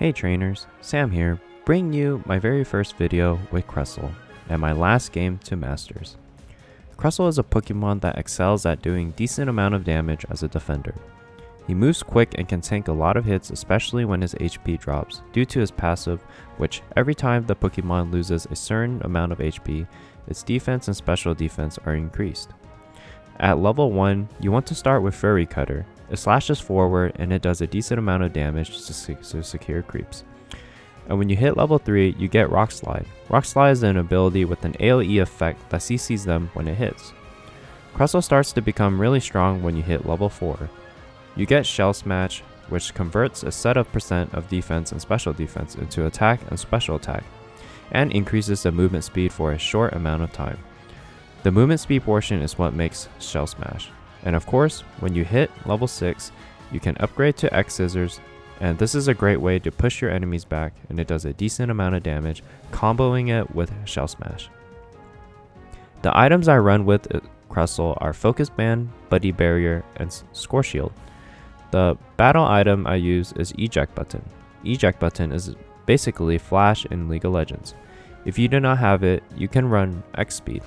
Hey trainers, Sam here, bringing you my very first video with CRUSTLE, and my last game to Masters. CRUSTLE is a Pokemon that excels at doing decent amount of damage as a defender. He moves quick and can tank a lot of hits, especially when his HP drops, due to his passive, which every time the Pokemon loses a certain amount of HP, its defense and special defense are increased. At level 1, you want to start with Furry Cutter. It slashes forward and it does a decent amount of damage to secure creeps. And when you hit level 3, you get Rock Slide. Rock Slide is an ability with an AoE effect that CCs them when it hits. CRUSTLE starts to become really strong when you hit level 4. You get Shell Smash, which converts a set of percent of defense and special defense into attack and special attack, and increases the movement speed for a short amount of time. The movement speed portion is what makes Shell Smash. And of course, when you hit level 6, you can upgrade to X Scissors, and this is a great way to push your enemies back, and it does a decent amount of damage, comboing it with Shell Smash. The items I run with CRUSTLE are Focus Band, Buddy Barrier, and Score Shield. The battle item I use is Eject Button. Eject Button is basically Flash in League of Legends. If you do not have it, you can run X Speed.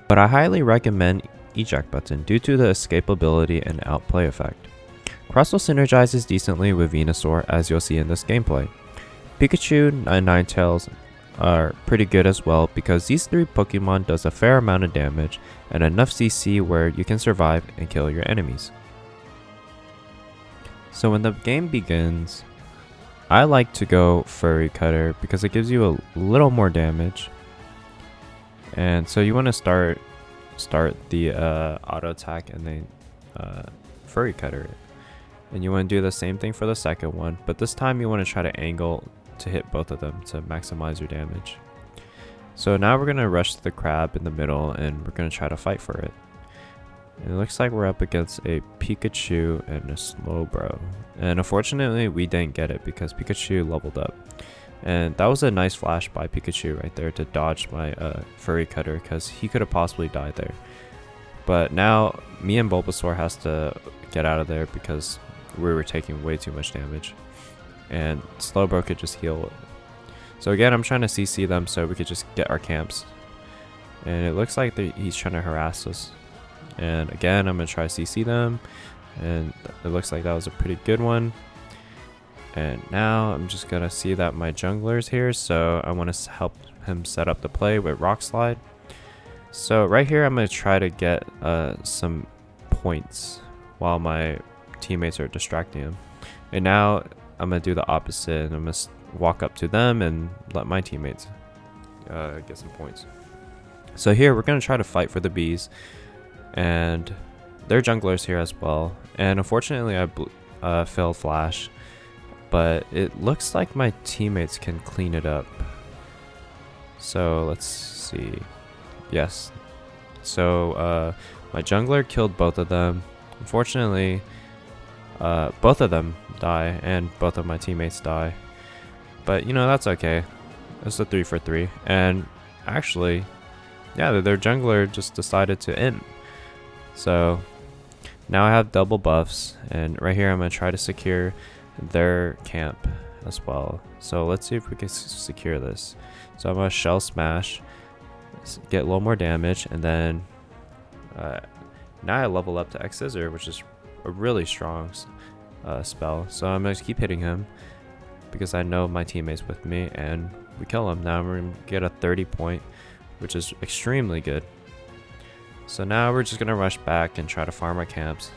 But I highly recommend Eject Button due to the escapability and outplay effect. CRUSTLE synergizes decently with Venusaur, as you'll see in this gameplay. Pikachu and Ninetales are pretty good as well because these three Pokemon does a fair amount of damage and enough CC where you can survive and kill your enemies. So when the game begins, I like to go Furry Cutter because it gives you a little more damage. And so you want to start the auto attack and then Furry Cutter it. And you want to do the same thing for the second one, but this time you want to try to angle to hit both of them to maximize your damage. So now we're going to rush the crab in the middle and we're going to try to fight for it. And it looks like we're up against a Pikachu and a Slowbro. And unfortunately we didn't get it because Pikachu leveled up. And that was a nice flash by Pikachu right there to dodge my Furry Cutter because he could have possibly died there. But now me and Bulbasaur has to get out of there because we were taking way too much damage. And Slowbro could just heal it. So again, I'm trying to CC them so we could just get our camps. And it looks like he's trying to harass us. And again, I'm going to try to CC them. And it looks like that was a pretty good one. And now I'm just going to see that my jungler's here, so I want to help him set up the play with Rock Slide. So right here I'm going to try to get some points while my teammates are distracting him. And now I'm going to do the opposite, and I'm going to walk up to them and let my teammates get some points. So here we're going to try to fight for the bees, and their jungler's here as well. And unfortunately I failed Flash. But it looks like my teammates can clean it up. So let's see. Yes. So my jungler killed both of them. Unfortunately, both of them die and both of my teammates die. But you know, that's okay. It's a 3 for 3. And actually, yeah, their jungler just decided to imp. So now I have double buffs. And right here I'm going to try to secure their camp as well. So let's see if we can secure this. So I'm gonna Shell Smash, get a little more damage, and then now I level up to X Scissor, which is a really strong spell. So I'm gonna keep hitting him because I know my teammates with me, and we kill him. Now we're gonna get a 30 point, which is extremely good. So now we're just gonna rush back and try to farm our camps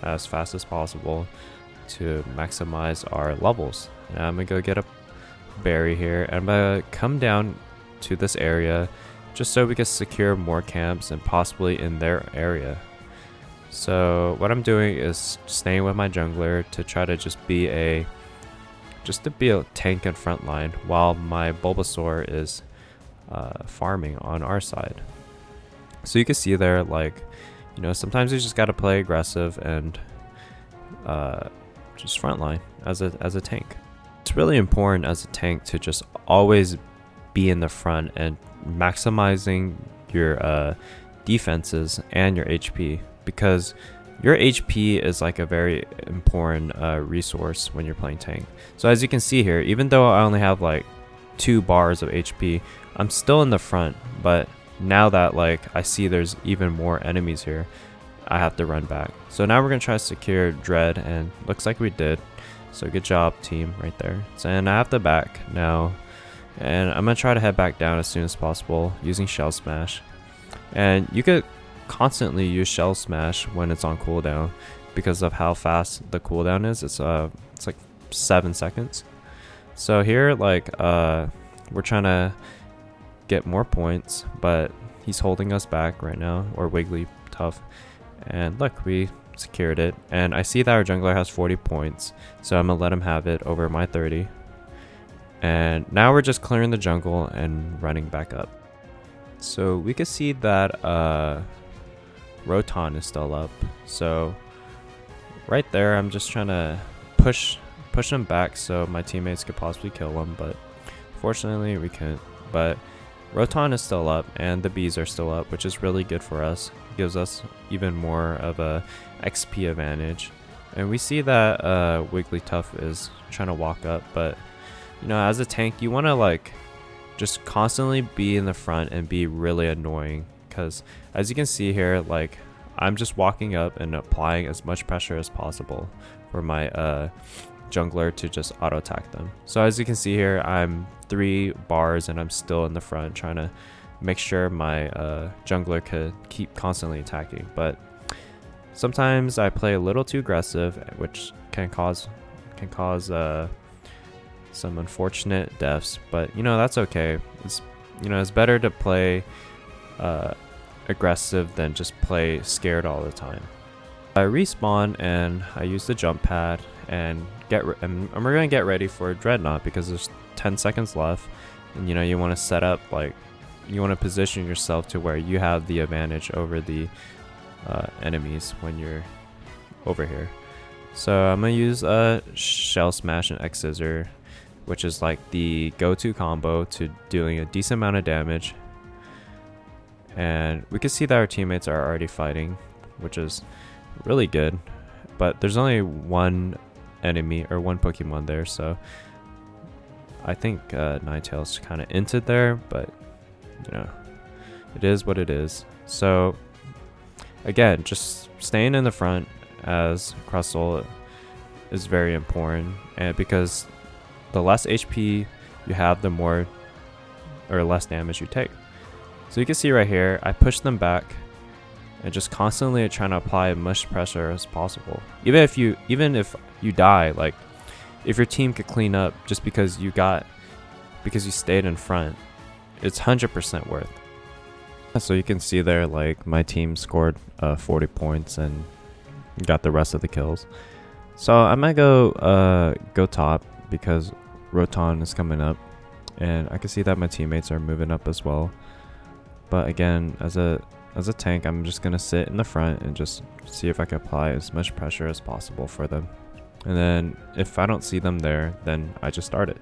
as fast as possible to maximize our levels. Now I'm gonna go get a berry here, and I'm gonna come down to this area just so we can secure more camps and possibly in their area. So what I'm doing is staying with my jungler to try to just be a tank in front line while my Bulbasaur is farming on our side. So you can see there, like, you know, sometimes you just gotta play aggressive and just frontline as a tank. It's really important as a tank to just always be in the front and maximizing your defenses and your HP, because your HP is like a very important resource when you're playing tank. So as you can see here, even though I only have like 2 bars of HP, I'm still in the front, but now that like I see there's even more enemies here, I have to run back. So now we're gonna try to secure Dread, and looks like we did. So good job, team, right there. So, and I have to back now, and I'm gonna try to head back down as soon as possible using Shell Smash. And you could constantly use Shell Smash when it's on cooldown because of how fast the cooldown is. It's like 7 seconds. So here, like we're trying to get more points, but he's holding us back right now, or Wigglytuff. And look, we secured it, and I see that our jungler has 40 points, so I'm gonna let him have it over my 30. And now we're just clearing the jungle and running back up. So we can see that Rotom is still up, so right there I'm just trying to push him back so my teammates could possibly kill him, but fortunately we couldn't. But Rotom is still up, and the bees are still up, which is really good for us. It gives us even more of a XP advantage. And we see that Wigglytuff is trying to walk up, but you know, as a tank, you want to like just constantly be in the front and be really annoying, because as you can see here, like I'm just walking up and applying as much pressure as possible for my jungler to just auto attack them. So as you can see here, I'm 3 bars and I'm still in the front trying to make sure my jungler could keep constantly attacking. But sometimes I play a little too aggressive, which can cause some unfortunate deaths, but you know, that's okay. It's, you know, it's better to play aggressive than just play scared all the time. I respawn and I use the jump pad and we're gonna get ready for Dreadnought because there's 10 seconds left, and you know, you want to set up, like you want to position yourself to where you have the advantage over the enemies when you're over here. So I'm gonna use Shell Smash and X Scissor, which is like the go-to combo to doing a decent amount of damage. And we can see that our teammates are already fighting, which is really good, but there's only one enemy or one Pokemon there, so I think Ninetales kind of entered there, but you know, it is what it is. So again, just staying in the front as CRUSTLE is very important, and because the less HP you have, the more or less damage you take. So you can see right here, I push them back and just constantly trying to apply as much pressure as possible. Even if you die, like if your team could clean up just because you stayed in front, it's 100% worth. So you can see there, like my team scored 40 points and got the rest of the kills. So I might go top because Rotom is coming up, and I can see that my teammates are moving up as well. But again, as a tank, I'm just gonna sit in the front and just see if I can apply as much pressure as possible for them. And then if I don't see them there, then I just start it.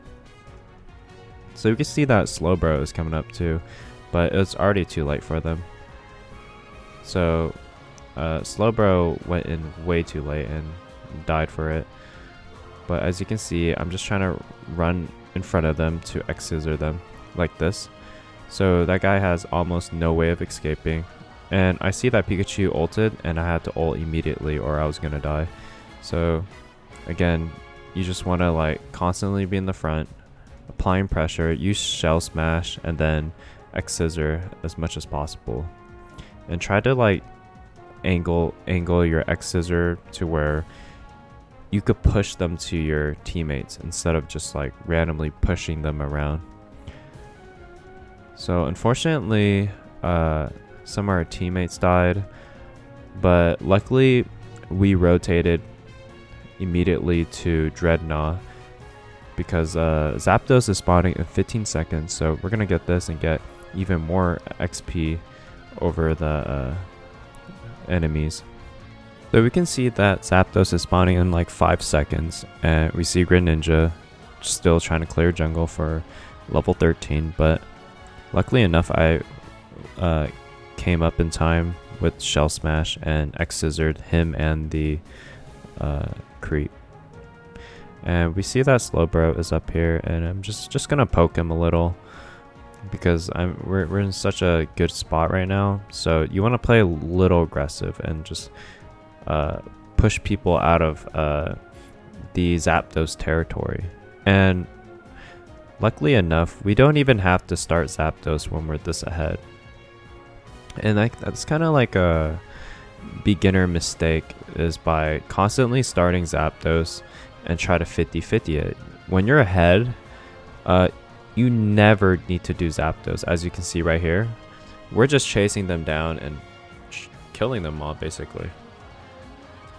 So you can see that Slowbro is coming up too, but it's already too late for them. So Slowbro went in way too late and died for it. But as you can see, I'm just trying to run in front of them to X Scissor them like this. So that guy has almost no way of escaping. And I see that Pikachu ulted, and I had to ult immediately or I was gonna die. So again, you just want to like constantly be in the front, applying pressure, use Shell Smash, and then X Scissor as much as possible. And try to like angle your X Scissor to where you could push them to your teammates instead of just like randomly pushing them around. So unfortunately, some of our teammates died, but luckily we rotated immediately to Dreadnought because Zapdos is spawning in 15 seconds, so we're gonna get this and get even more XP over the enemies. So we can see that Zapdos is spawning in like 5 seconds, and we see Greninja still trying to clear jungle for level 13, but luckily enough I came up in time with Shell Smash and X Scissored him and the creep. And we see that Slowbro is up here, and I'm just gonna poke him a little because we're in such a good spot right now. So you want to play a little aggressive and just push people out of the Zapdos territory. And luckily enough, we don't even have to start Zapdos when we're this ahead. And that's kind of like a beginner mistake, is by constantly starting Zapdos and try to 50-50 it. When you're ahead, you never need to do Zapdos. As you can see right here, we're just chasing them down and killing them all basically.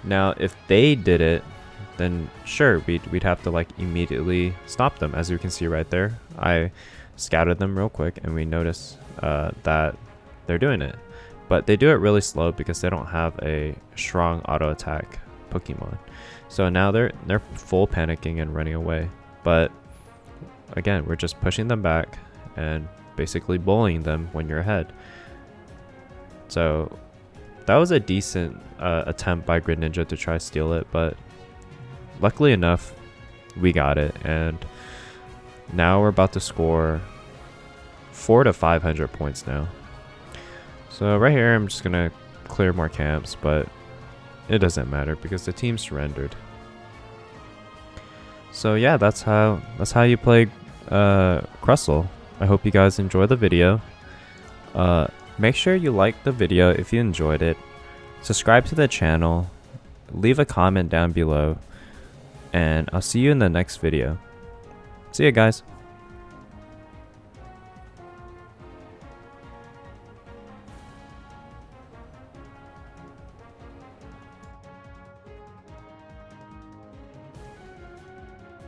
Now if they did it, then sure, we'd have to like immediately stop them. As you can see right there, I scouted them real quick and we notice that they're doing it, but they do it really slow because they don't have a strong auto attack Pokemon. So now they're full panicking and running away. But again, we're just pushing them back and basically bullying them when you're ahead. So that was a decent attempt by Greninja to try steal it, but luckily enough, we got it. And now we're about to score 400 to 500 points now. So right here, I'm just gonna clear more camps, but it doesn't matter because the team surrendered. So yeah, that's how you play CRUSTLE. I hope you guys enjoy the video. Make sure you like the video if you enjoyed it. Subscribe to the channel. Leave a comment down below. And I'll see you in the next video. See ya, guys.